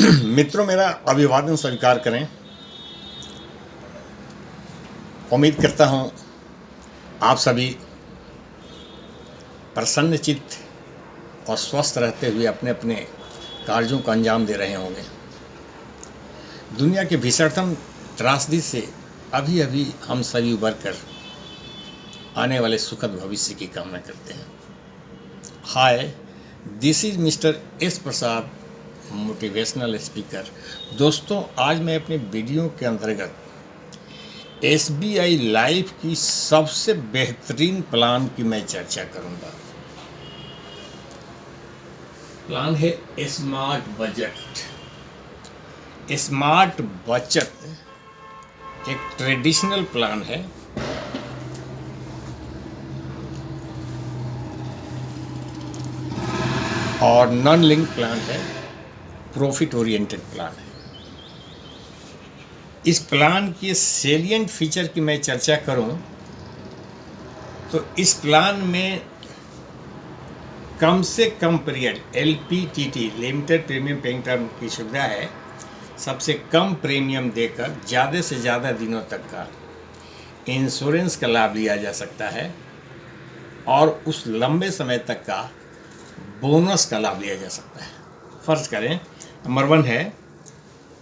मित्रों, मेरा अभिवादन स्वीकार करें। उम्मीद करता हूँ आप सभी प्रसन्नचित्त और स्वस्थ रहते हुए अपने अपने कार्यों को अंजाम दे रहे होंगे। दुनिया के भीषणतम त्रासदी से अभी अभी हम सभी उबर कर आने वाले सुखद भविष्य की कामना करते हैं। Hi, this is mister S Prasad, motivational speaker. दोस्तों, आज मैं अपने वीडियो के अंतर्गत SBI लाइफ की सबसे बेहतरीन प्लान की मैं चर्चा करूंगा। प्लान है स्मार्ट बजट। स्मार्ट बचत एक ट्रेडिशनल प्लान है और नॉन लिंक प्लान है, प्रॉफिट ओरिएंटेड प्लान है। इस प्लान के सेलिएंट फीचर की मैं चर्चा करूं तो इस प्लान में कम से कम period LPTT limited premium paying term की सुविधा है। सबसे कम प्रीमियम देकर ज़्यादा से ज़्यादा दिनों तक का इंश्योरेंस का लाभ लिया जा सकता है और उस लंबे समय तक का बोनस का लाभ लिया जा सकता है। फर्ज करें, नंबर 1 है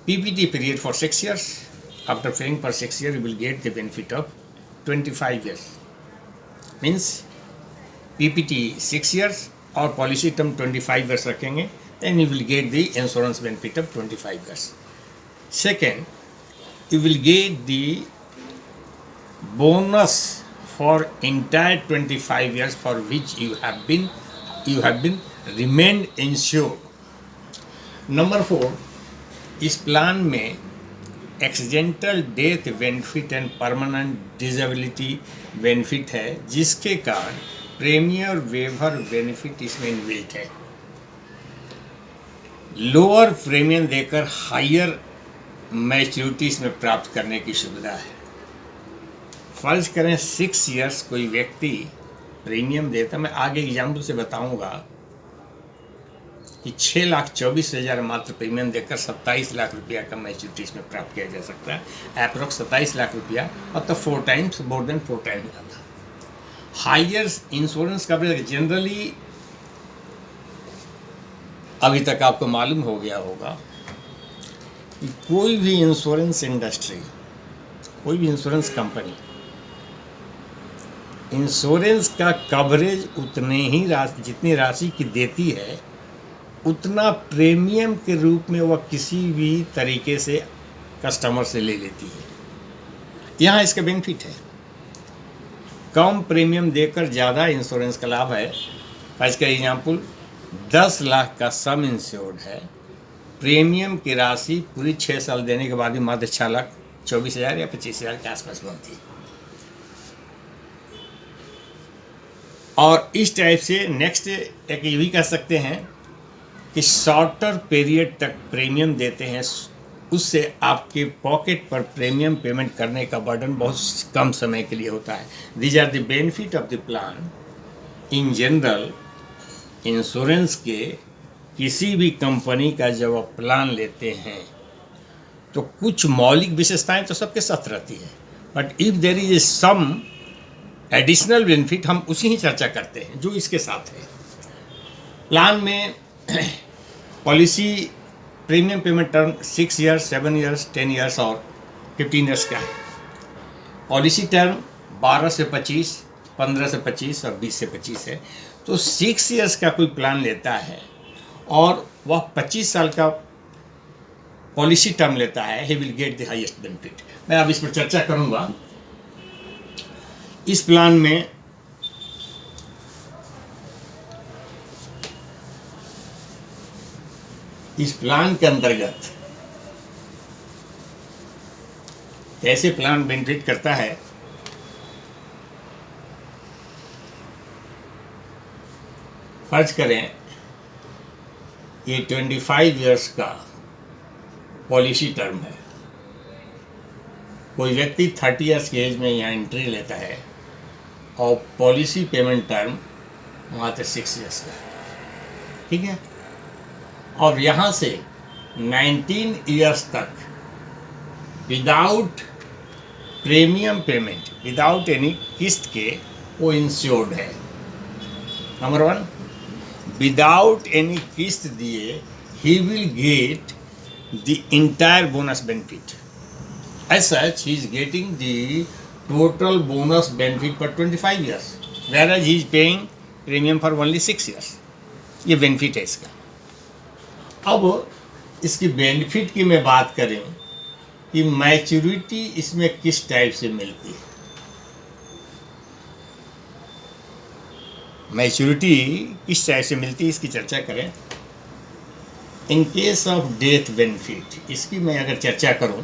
PPT period for 6 years। After paying for 6 years, you will get the benefit of 25 years. Means PPT 6 years और पॉलिसी टर्म 25 years रखेंगे, then you will get the insurance benefit of 25 years. Second, you will get the bonus for entire 25 years for which you have been remained insured. Number 4, इस plan में accidental death benefit and permanent disability benefit है, जिसके कारण premiere waiver benefit इसमें inbuilt है। Lower premium देकर higher maturity इसमें प्राप्त करने की सुविधा है। फर्ज करें 6 years कोई व्यक्ति प्रीमियम देता, मैं आगे एग्जाम्पल से बताऊंगा कि 6,24,000 मात्र प्रीमियम देकर 27 लाख रुपया का मैच्योरिटी इसमें प्राप्त किया जा सकता है। अप्रोक्स 27 लाख रुपया, मतलब 4 times, मोर देन 4 times ज़्यादा। हायर इंश्योरेंस कवरेज जनरली अभी तक आपको मालूम हो गया होगा कि कोई भी इंश्योरेंस इंडस्ट्री, कोई भी इंश्योरेंस कंपनी इंश्योरेंस का कवरेज उतने ही जितनी राशि की देती है, उतना प्रीमियम के रूप में वह किसी भी तरीके से कस्टमर से ले लेती है। यहाँ इसका बेनिफिट है, कम प्रीमियम देकर ज़्यादा इंश्योरेंस का लाभ है। इसका एग्जाम्पल 10 लाख का सम इंश्योर्ड है, प्रीमियम की राशि पूरी 6 साल देने के बाद भी मात्र 6,24,000 या 25,000 के आसपास बनती है। और इस टाइप से नेक्स्ट एक ये भी कह सकते हैं कि शॉर्टर पीरियड तक प्रीमियम देते हैं, उससे आपके पॉकेट पर प्रीमियम पेमेंट करने का बर्डन बहुत कम समय के लिए होता है। These are the benefit of the plan. In general insurance के किसी भी कंपनी का जब आप प्लान लेते हैं तो कुछ मौलिक विशेषताएं तो सबके साथ रहती है, but if there is some additional benefit, हम उसी ही चर्चा करते हैं जो इसके साथ है। प्लान में policy premium payment term 6 years, 7 years, 10 years और 15 years का है। पॉलिसी टर्म 12 से 25, 15 से 25 और 20 से 25 है। तो 6 years का कोई प्लान लेता है और वह 25 साल का पॉलिसी टर्म लेता है, he will get the highest benefit. मैं अब इस पर चर्चा करूंगा। इस प्लान में के अंतर्गत कैसे प्लान बेनिफिट करता है, फर्ज करें ये 25 years का पॉलिसी टर्म है। कोई व्यक्ति 30 years की एज में यहाँ एंट्री लेता है और पॉलिसी पेमेंट टर्म मात्र 6 years का है, ठीक है। और यहाँ से 19 ईयर्स तक without premium payment, without any किस्त के वो इंश्योर्ड है। नंबर 1, विदाउट एनी किस्त दिए he will get the entire bonus benefit. As such, he is getting the total bonus benefit for 25 years, whereas he is paying premium for only 6 years. ये benefit है इसका। अब इसकी benefit की मैं बात करें कि मैच्योरिटी इसमें किस टाइप से मिलती है। मैच्योरिटी किस टाइप से मिलती है इसकी चर्चा करें। In case of death benefit, इसकी मैं अगर चर्चा करूं,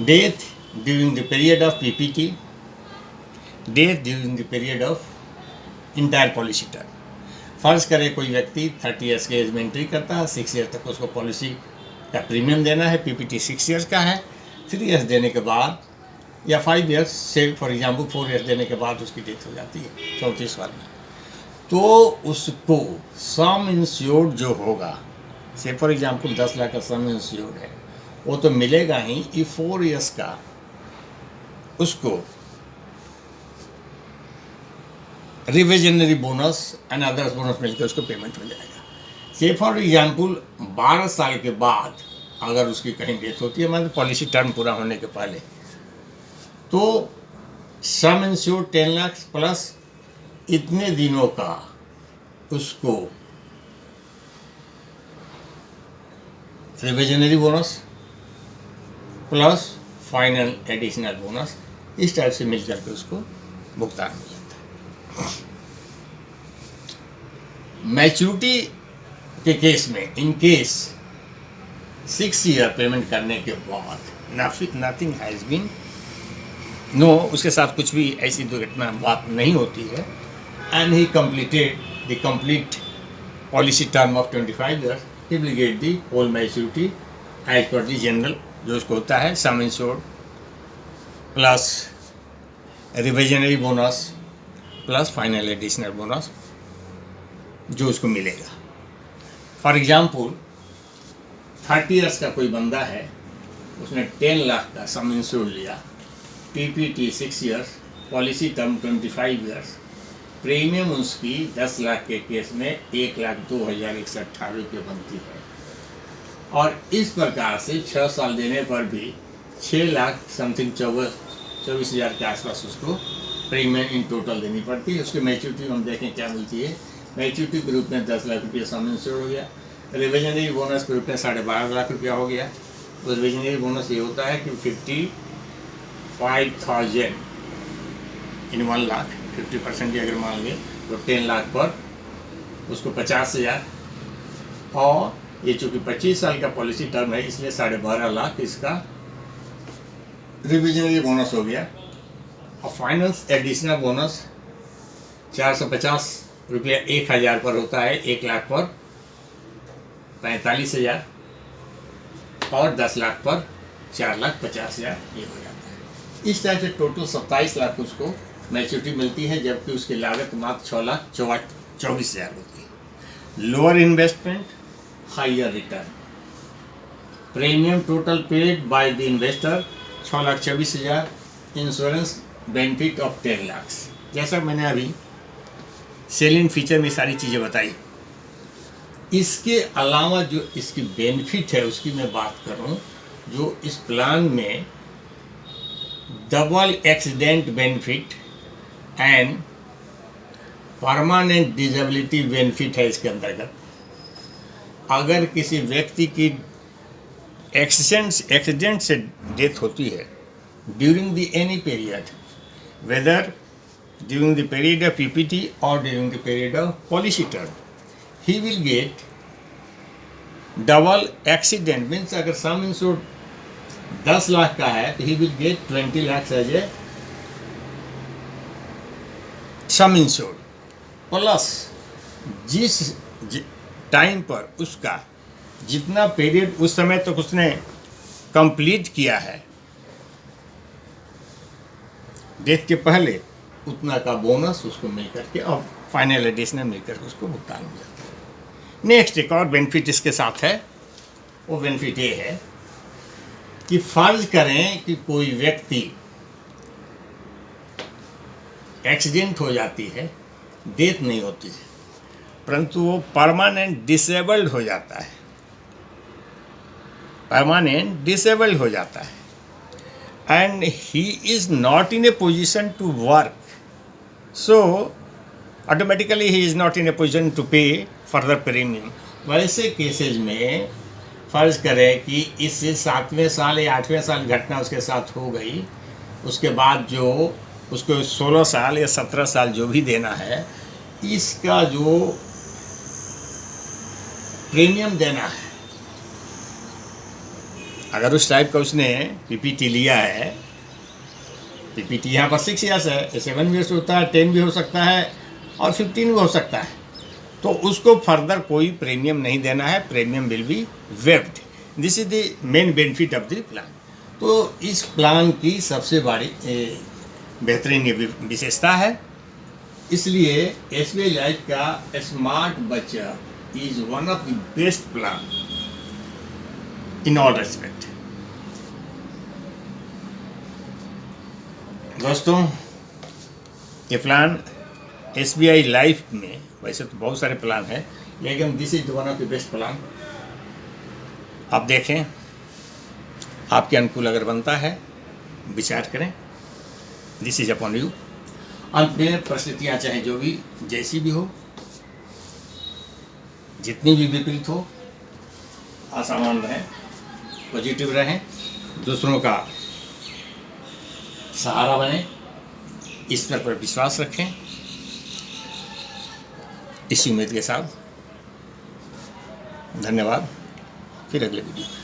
death during the period of PPT, death during the period of entire policy term. फर्ज करें कोई व्यक्ति 30 ईयर्स के एज में एंट्री करता है, 6 ईयर तक उसको पॉलिसी का प्रीमियम देना है, पीपीटी 6 ईयर्स का है, 3 ईयर्स देने के बाद या 5 ईयर्स से फॉर एग्जाम्पल 4 ईयर्स देने के बाद उसकी डेथ हो जाती है 34 साल में, तो उसको सम इंश्योर्ड जो होगा, से फॉर एग्जाम्पल 10 लाख का सम इंश्योर्ड है, वो तो मिलेगा ही। ये 4 ईयर्स का उसको revisionary bonus and others bonus मिलकर उसको पेमेंट हो जाएगा। से फॉर एग्जाम्पल 12 साल के बाद अगर उसकी कहीं डेथ होती है, मतलब पॉलिसी टर्म पूरा होने के पहले, तो सम इंश्योर्ड 10 लाख प्लस इतने दिनों का उसको revisionary bonus plus final additional bonus, इस टाइप से मिल करके उसको भुगतान हो जाता है। मैच्योरिटी के केस में, इन केस 6 ईयर पेमेंट करने के बाद नथिंग हैज़ बीन, नो, उसके साथ कुछ भी ऐसी दुर्घटना बात नहीं होती है, and he completed the complete policy term of 25 years, he will get the whole maturity as per the general जो उसको होता है, sum insured plus revisionary bonus plus final additional bonus जो उसको मिलेगा। फॉर एग्जाम्पल 30 ईयर्स का कोई बंदा है, उसने 10 लाख का सम इंश्योर्ड लिया, PPT 6 years, policy term 25 years, premium उसकी 10 लाख के केस में 1,02,118 रुपये बनती है, और इस प्रकार से 6 साल देने पर भी 6 लाख समथिंग 24,000 के आसपास उसको प्रीमियम इन टोटल देनी पड़ती है। उसकी मैच्योरिटी हम देखें क्या मिलती है। मैच्योरिटी के रूप में 10 लाख रुपये सम इंश्योर्ड हो गया, रिविजनरी बोनस के रूप में 12.5 लाख रुपया हो गया। तो रिविजनरी बोनस ये होता है कि 55,000 इन 1 लाख, 50% अगर मान लें तो 10 लाख पर उसको 50,000, और ये चूँकि 25 साल का पॉलिसी टर्म है इसलिए 12.5 लाख इसका रिविजनरी बोनस हो गया। और फाइनेंस एडिशनल बोनस 450 रुपया 1,000 पर होता है, 1 लाख पर 45,000, और 10 लाख पर 4,50,000 ये हो जाता है। इस तरह से टोटल 27 लाख उसको मैच्योरिटी मिलती है, जबकि उसकी लागत मात्र 6,24,000 होती है। Lower investment, higher return. Premium total paid by the investor 6,24,000, insurance benefit of 10 lakh. जैसा मैंने अभी सेलिंग फीचर में सारी चीज़ें बताई, इसके अलावा जो इसकी बेनिफिट है उसकी मैं बात करूं, जो इस प्लान में double accident benefit and permanent disability benefit है। इसके अंतर्गत अगर किसी व्यक्ति की एक्सीडेंट से डेथ होती है during the any period, whether during the period of PPT और during the period of policy term, he will get double accident, means अगर सम इंश्योर्ड 10 लाख का है तो he will get 20 lakh as a sum insured, plus जिस time पर उसका जितना period उस समय तक उसने कंप्लीट किया है डेथ के पहले, उतना का बोनस उसको मिल करके और फाइनल एडिशनल मिल करके उसको भुगतान हो जाता है। नेक्स्ट एक और बेनिफिट इसके साथ है, वो बेनिफिट ये है कि फर्ज करें कि कोई व्यक्ति एक्सीडेंट हो जाती है, डेथ नहीं होती है, परंतु वो परमानेंट डिसेबल्ड हो जाता है, परमानेंट डिसेबल्ड हो जाता है, and he is not in a position to work, so automatically he is not in a position to pay further premium. वैसे केसेज में फ़र्ज करें कि इससे 7वें साल या 8वें साल घटना उसके साथ हो गई, उसके बाद जो उसको 16 साल या 17 साल जो भी देना है, इसका जो प्रीमियम देना है, अगर उस टाइप का उसने पीपीटी लिया है, पीपीटी यहाँ पर 6 ईयर्स है, 7 ईयर्स होता है, 10 भी हो सकता है और 15 भी हो सकता है, तो उसको फर्दर कोई प्रीमियम नहीं देना है, premium will be waived. This is the main benefit of the plan. तो इस प्लान की सबसे बड़ी बेहतरीन ये विशेषता है, इसलिए एसबीआई लाइफ का स्मार्ट बचत is one of the best plan in all respect. दोस्तों, ये प्लान एसबीआई लाइफ में वैसे तो बहुत सारे प्लान हैं, लेकिन this is one of the best plan. आप देखें, आपके अनुकूल अगर बनता है विचार करें, दिस इज अपॉन यू। अपने परिस्थितियाँ चाहे जो भी जैसी भी हो, जितनी भी विपरीत हो, असामान्य रहें, पॉजिटिव रहें, दूसरों का सहारा बने, ईश्वर पर विश्वास रखें। इसी उम्मीद के साथ धन्यवाद, फिर अगले वीडियो में।